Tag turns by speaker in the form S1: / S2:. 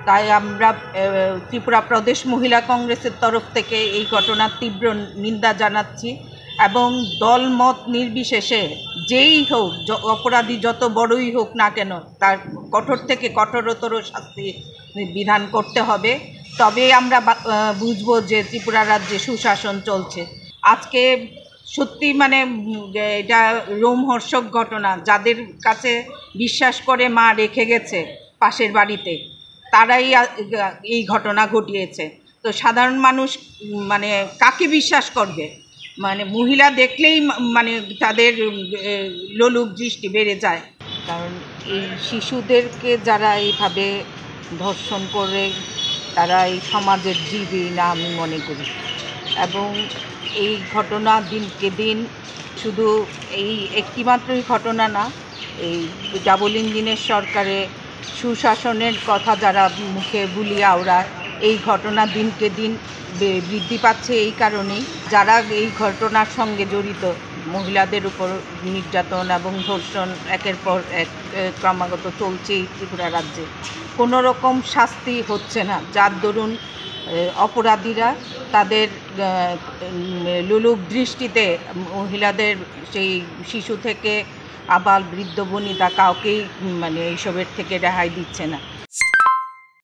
S1: তাই আমরা ত্রিপুরা প্রদেশ মহিলা কংগ্রেসের তরফ থেকে এই ঘটনার তীব্র নিন্দা জানাচ্ছি এবং দলমত নির্বিশেষে যেই হোক, অপরাধী যত বড়ই হোক না কেন, তার কঠোর থেকে কঠোরতর শাস্তি বিধান করতে হবে। তবে আমরা বুঝবো যে ত্রিপুরা রাজ্যে সুশাসন চলছে। আজকে সত্যি মানে এটা রোমহর্ষক ঘটনা। যাদের কাছে বিশ্বাস করে মা রেখে গেছে পাশের বাড়িতে, তারাই এই ঘটনা ঘটিয়েছে। তো সাধারণ মানুষ মানে কাকে বিশ্বাস করবে? মানে মহিলা দেখলেই মানে তাদের লোলুপ দৃষ্টি বেড়ে যায়। কারণ এই শিশুদেরকে যারা এইভাবে ধর্ষণ করে, তারা এই সমাজের জীবই না আমি মনে করি। এবং এই ঘটনা দিনকে দিন শুধু এই একটিমাত্রই ঘটনা না, এই ডাবল ইঞ্জিনের সরকারে সুশাসনের কথা যারা মুখে বুলিয়ে আওড়ায়, এই ঘটনা দিনকে দিন বৃদ্ধি পাচ্ছে। এই কারণেই যারা এই ঘটনার সঙ্গে জড়িত, মহিলাদের উপর নির্যাতন এবং ধর্ষণ একের পর এক ক্রমাগত চলছেই ত্রিপুরা রাজ্যে, কোনো রকম শাস্তি হচ্ছে না, যার দরুন অপরাধীরা তাদের লোলুপ দৃষ্টিতে মহিলাদের, সেই শিশু থেকে আবাল বৃদ্ধ বনিতা কাউকেই মানে এইসবের থেকে রেহাই দিচ্ছে না।